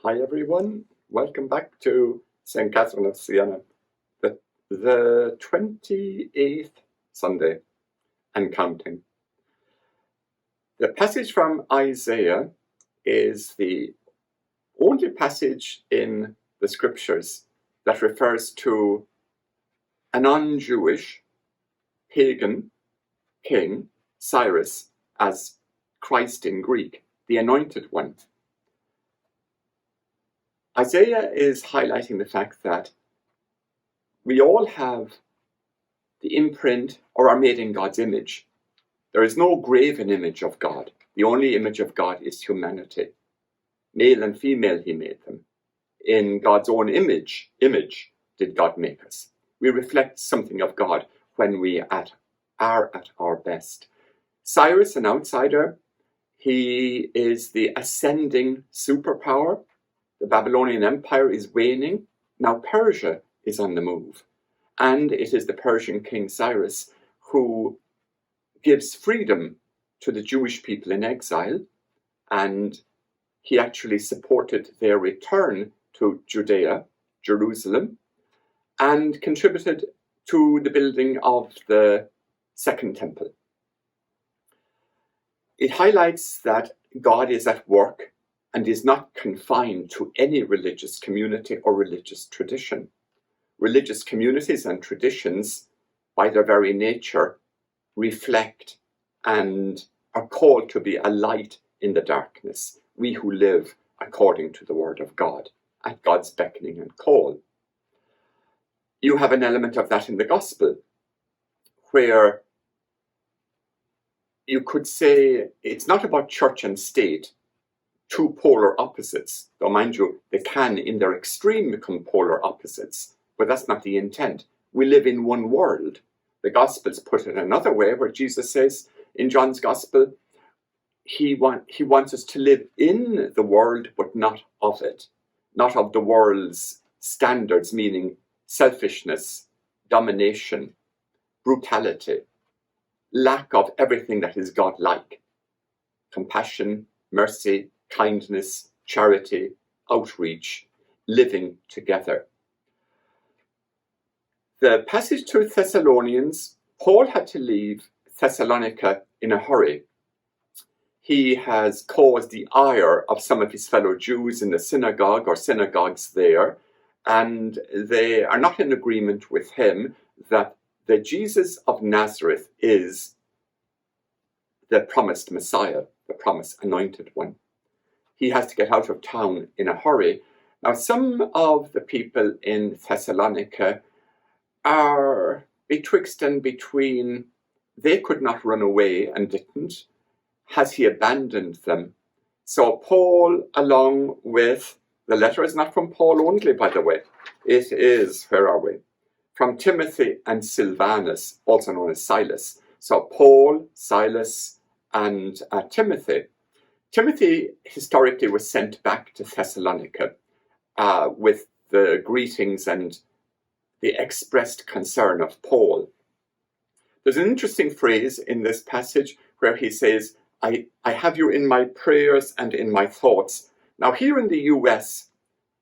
Hi everyone, welcome back to St. Catherine of Siena, the 28th Sunday and counting. The passage from Isaiah is the only passage in the scriptures that refers to a non-Jewish pagan king, Cyrus, as Christ in Greek, the Anointed One. Isaiah is highlighting the fact that we all have the imprint or are made in God's image. There is no graven image of God. The only image of God is humanity. Male and female he made them. In God's own image did God make us. We reflect something of God when we are at our best. Cyrus, an outsider, he is the ascending superpower. The Babylonian Empire is waning. Now Persia is on the move. And it is the Persian King Cyrus who gives freedom to the Jewish people in exile. And he actually supported their return to Judea, Jerusalem, and contributed to the building of the Second Temple. It highlights that God is at work and is not confined to any religious community or religious tradition. Religious communities and traditions, by their very nature, reflect and are called to be a light in the darkness, we who live according to the word of God, at God's beckoning and call. You have an element of that in the gospel, where you could say it's not about church and state, two polar opposites, though mind you, they can in their extreme become polar opposites, but that's not the intent. We live in one world. The Gospels put it another way, where Jesus says in John's Gospel, he wants us to live in the world, but not of it, not of the world's standards, meaning selfishness, domination, brutality, lack of everything that is God-like, compassion, mercy, kindness, charity, outreach, living together. The passage to Thessalonians, Paul had to leave Thessalonica in a hurry. He has caused the ire of some of his fellow Jews in the synagogue or synagogues there, and they are not in agreement with him that the Jesus of Nazareth is the promised Messiah, the promised Anointed One. He has to get out of town in a hurry. Now, some of the people in Thessalonica are betwixt and between. They could not run away and didn't. Has he abandoned them? So Paul, along with, the letter is not from Paul only, by the way. It is, where are we? From Timothy and Silvanus, also known as Silas. So Paul, Silas, and Timothy. Timothy historically was sent back to Thessalonica with the greetings and the expressed concern of Paul. There's an interesting phrase in this passage where he says, I have you in my prayers and in my thoughts. Now here in the US,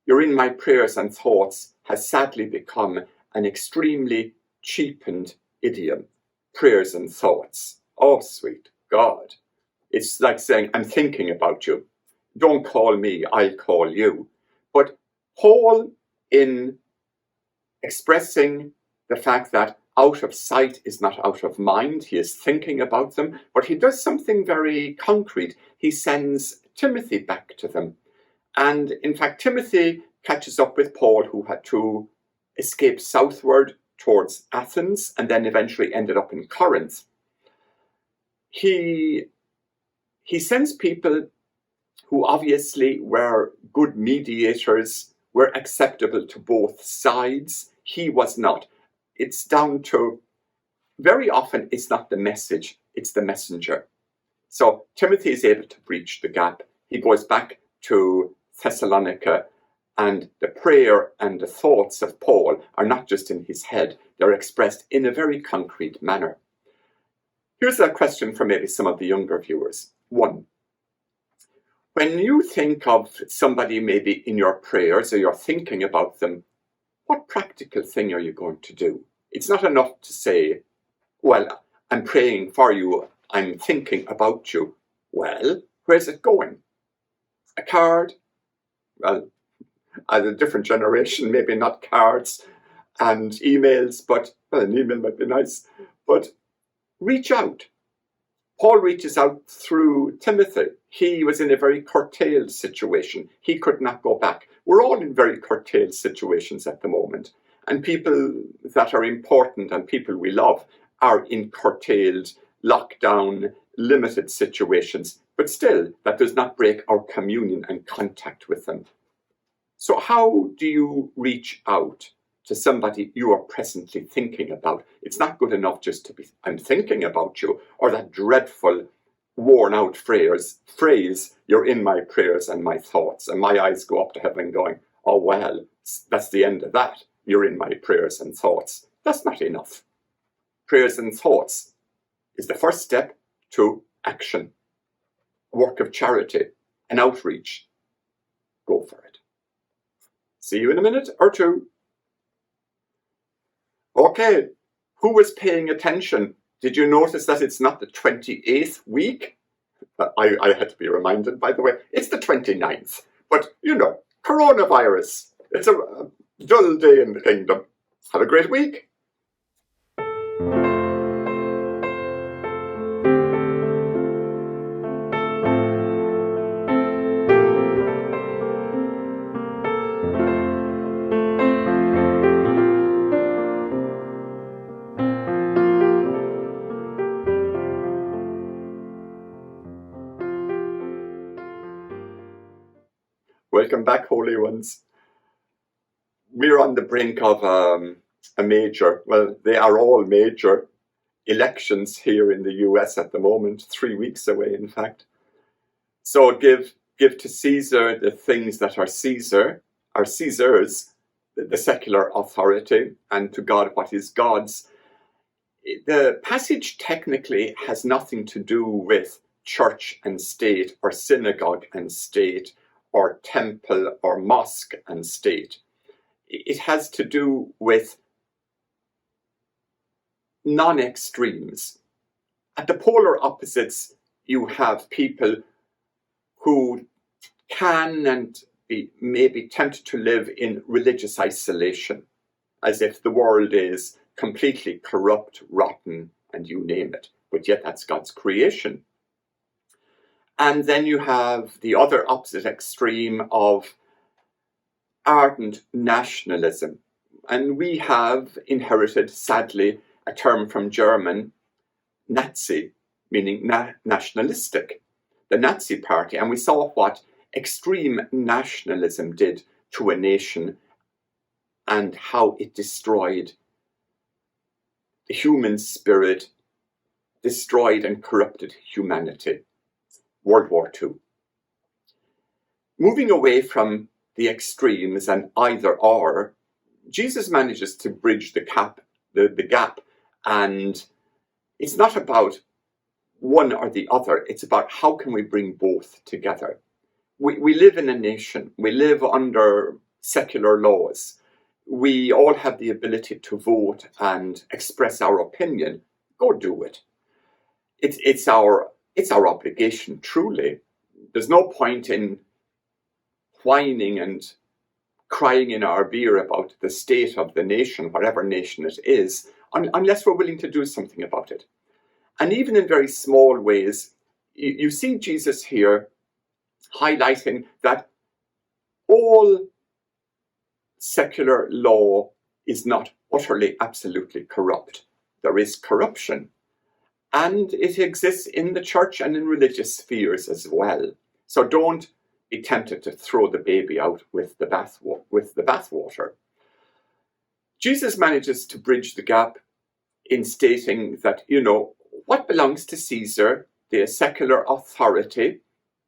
you're in my prayers and thoughts has sadly become an extremely cheapened idiom. Prayers and thoughts. Oh, sweet God. It's like saying, I'm thinking about you. Don't call me, I'll call you. But Paul, in expressing the fact that out of sight is not out of mind, he is thinking about them, but he does something very concrete. He sends Timothy back to them. And in fact, Timothy catches up with Paul, who had to escape southward towards Athens and then eventually ended up in Corinth. He sends people who obviously were good mediators, were acceptable to both sides. He was not. It's down to, very often it's not the message, it's the messenger. So Timothy is able to breach the gap. He goes back to Thessalonica, and the prayer and the thoughts of Paul are not just in his head, they're expressed in a very concrete manner. Here's a question for maybe some of the younger viewers. 1. When you think of somebody maybe in your prayers or you're thinking about them, what practical thing are you going to do? It's not enough to say, well, I'm praying for you, I'm thinking about you. Well, where's it going? A card? Well, as a different generation, maybe not cards and emails, but well, an email might be nice. But reach out. Paul reaches out through Timothy. He was in a very curtailed situation. He could not go back. We're all in very curtailed situations at the moment. And people that are important and people we love are in curtailed, lockdown, limited situations. But still, that does not break our communion and contact with them. So how do you reach out to somebody you are presently thinking about? It's not good enough just to be, I'm thinking about you, or that dreadful, worn out phrase, you're in my prayers and my thoughts, and my eyes go up to heaven going, oh well, that's the end of that. You're in my prayers and thoughts. That's not enough. Prayers and thoughts is the first step to action, work of charity, and outreach. Go for it. See you in a minute or two. Okay, who was paying attention? Did you notice that it's not the 28th week? I had to be reminded, by the way. It's the 29th. But, you know, coronavirus. It's a dull day in the kingdom. Have a great week. Welcome back, Holy Ones. We're on the brink of a major, well, they are all major elections here in the US at the moment, 3 weeks away, in fact. So give to Caesar the things that are Caesar's, the secular authority, and to God what is God's. The passage technically has nothing to do with church and state, or synagogue and state, or temple or mosque and state. It has to do with non-extremes. At the polar opposites, you have people who can and may be tempted to live in religious isolation, as if the world is completely corrupt, rotten, and you name it. But yet that's God's creation. And then you have the other opposite extreme of ardent nationalism. And we have inherited, sadly, a term from German, Nazi, meaning nationalistic, the Nazi party. And we saw what extreme nationalism did to a nation and how it destroyed the human spirit, destroyed and corrupted humanity. World War II. Moving away from the extremes and either or, Jesus manages to bridge the gap, and it's not about one or the other, it's about how can we bring both together. We live in a nation, we live under secular laws, we all have the ability to vote and express our opinion. Go do it. It's our obligation, truly. There's no point in whining and crying in our beer about the state of the nation, whatever nation it is, unless we're willing to do something about it. And even in very small ways, you see Jesus here highlighting that all secular law is not utterly, absolutely corrupt. There is corruption. And it exists in the church and in religious spheres as well. So don't be tempted to throw the baby out with the bathwater. Jesus manages to bridge the gap in stating that, what belongs to Caesar, the secular authority,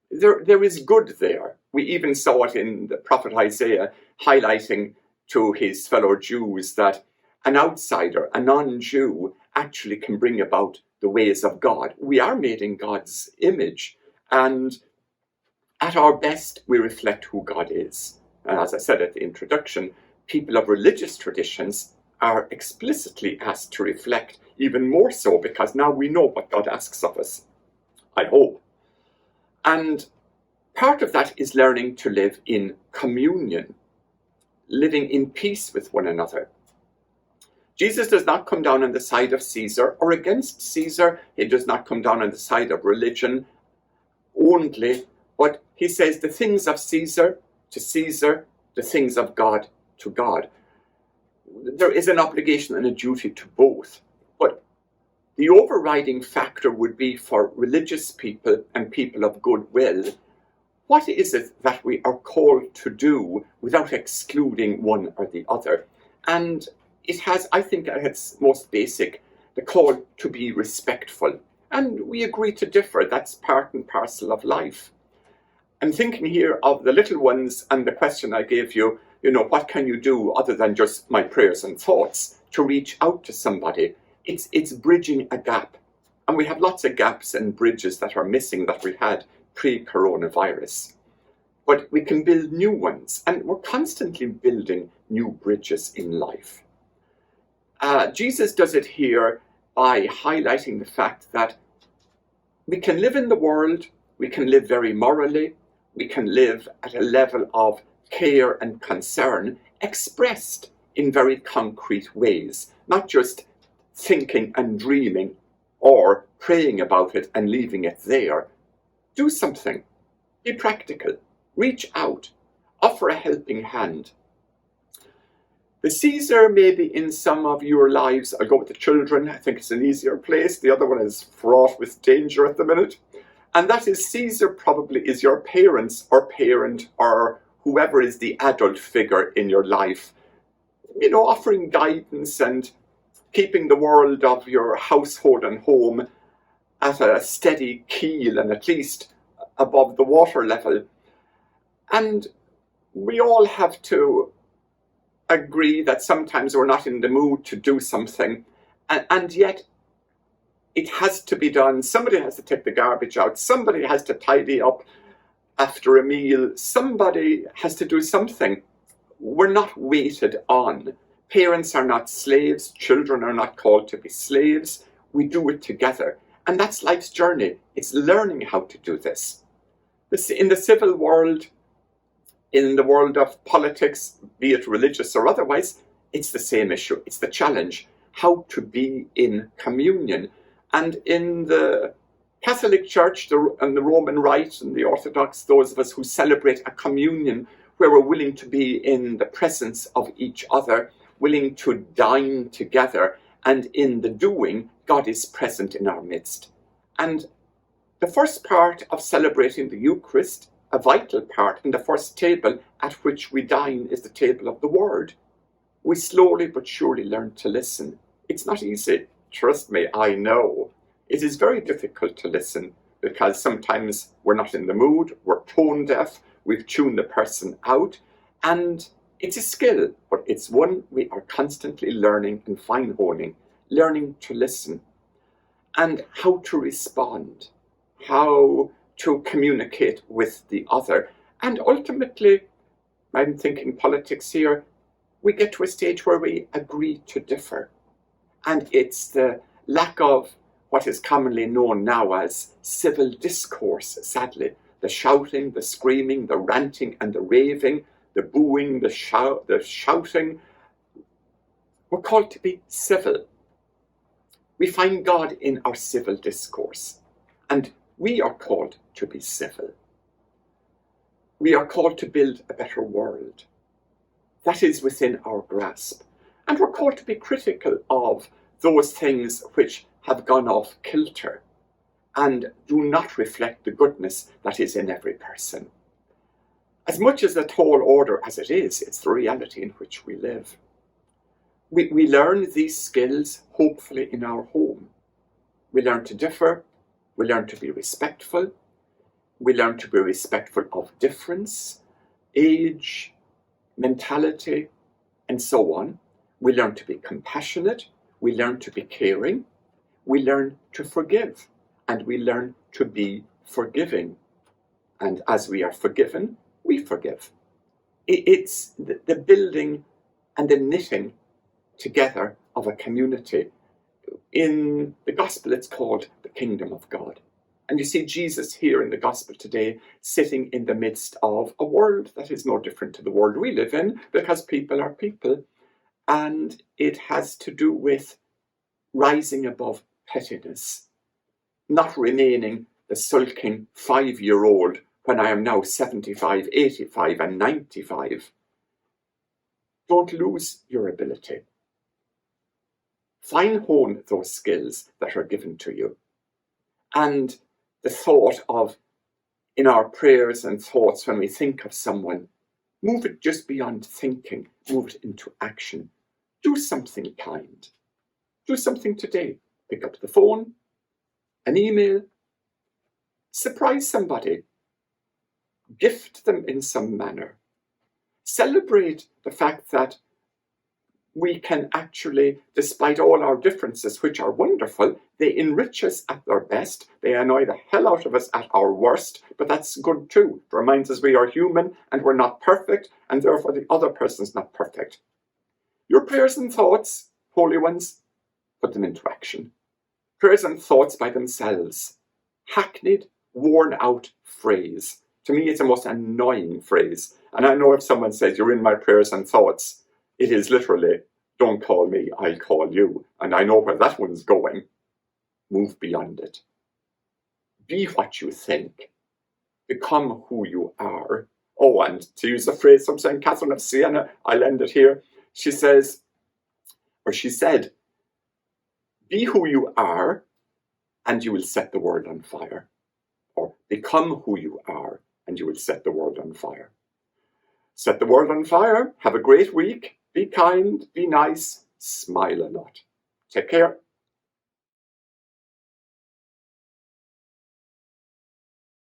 there is good there. We even saw it in the prophet Isaiah highlighting to his fellow Jews that an outsider, a non-Jew, actually can bring about the ways of God. We are made in God's image, and At our best, we reflect who God is. And as I said at the introduction, people of religious traditions are explicitly asked to reflect even more so, because now we know what God asks of us, I hope. And part of that is learning to live in communion, living in peace with one another. Jesus does not come down on the side of Caesar or against Caesar. He does not come down on the side of religion only, but he says the things of Caesar to Caesar, the things of God to God. There is an obligation and a duty to both, but the overriding factor would be for religious people and people of goodwill, what is it that we are called to do without excluding one or the other? And it has, I think, at its most basic, the call to be respectful. And we agree to differ. That's part and parcel of life. I'm thinking here of the little ones and the question I gave you, what can you do other than just my prayers and thoughts to reach out to somebody? It's bridging a gap. And we have lots of gaps and bridges that are missing that we had pre-coronavirus. But we can build new ones, and we're constantly building new bridges in life. Jesus does it here by highlighting the fact that we can live in the world, we can live very morally, we can live at a level of care and concern expressed in very concrete ways, not just thinking and dreaming or praying about it and leaving it there. Do something. Be practical. Reach out. Offer a helping hand. The Caesar may be in some of your lives. I'll go with the children. I think it's an easier place. The other one is fraught with danger at the minute. And that is, Caesar probably is your parents or parent or whoever is the adult figure in your life. Offering guidance and keeping the world of your household and home at a steady keel and at least above the water level. And we all have to agree that sometimes we're not in the mood to do something, and yet it has to be done. Somebody has to take the garbage out. Somebody has to tidy up after a meal. Somebody has to do something. We're not waited on. Parents are not slaves. Children are not called to be slaves. We do it together. And that's life's journey. It's learning how to do this. In the civil world, in the world of politics, be it religious or otherwise, it's the same issue. It's the challenge, how to be in communion. And in the Catholic Church and the Roman Rite and the Orthodox, those of us who celebrate a communion where we're willing to be in the presence of each other, willing to dine together, and in the doing, God is present in our midst. And the first part of celebrating the Eucharist, a vital part in the first table at which we dine, is the table of the Word. We slowly but surely learn to listen. It's not easy. Trust me, I know. It is very difficult to listen because sometimes we're not in the mood, we're tone deaf, we've tuned the person out, and it's a skill, but it's one we are constantly learning and fine-honing, learning to listen and how to respond, how to communicate with the other. And ultimately, I'm thinking politics here, we get to a stage where we agree to differ. And it's the lack of what is commonly known now as civil discourse, sadly. The shouting, the screaming, the ranting and the raving, the booing, the shouting. We're called to be civil. We find God in our civil discourse. And we are called to be civil. We are called to build a better world. That is within our grasp. And we're called to be critical of those things which have gone off kilter and do not reflect the goodness that is in every person. As much as a tall order as it is, it's the reality in which we live. We learn these skills, hopefully, in our home. We learn to differ. We learn to be respectful. We learn to be respectful of difference, age, mentality, and so on. We learn to be compassionate. We learn to be caring. We learn to forgive. And we learn to be forgiving. And as we are forgiven, we forgive. It's the building and the knitting together of a community. In the gospel, it's called the kingdom of God. And you see Jesus here in the gospel today, sitting in the midst of a world that is no different to the world we live in, because people are people. And it has to do with rising above pettiness, not remaining the sulking 5-year-old when I am now 75, 85 and 95. Don't lose your ability. Fine-hone those skills that are given to you. And the thought of, in our prayers and thoughts when we think of someone, move it just beyond thinking, move it into action. Do something kind. Do something today. Pick up the phone, an email, surprise somebody, gift them in some manner. Celebrate the fact that we can actually, despite all our differences, which are wonderful, they enrich us at their best. They annoy the hell out of us at our worst, but that's good too. It reminds us we are human and we're not perfect, and therefore the other person's not perfect. Your prayers and thoughts, holy ones, put them into action. Prayers and thoughts by themselves. Hackneyed, worn out phrase. To me, it's the most annoying phrase. And I know if someone says, you're in my prayers and thoughts, it is literally, don't call me, I'll call you. And I know where that one's going. Move beyond it. Be what you think. Become who you are. Oh, and to use the phrase from St. Catherine of Siena, I'll end it here. She said, be who you are and you will set the world on fire. Or become who you are and you will set the world on fire. Set the world on fire. Have a great week. Be kind. Be nice. Smile a lot. Take care.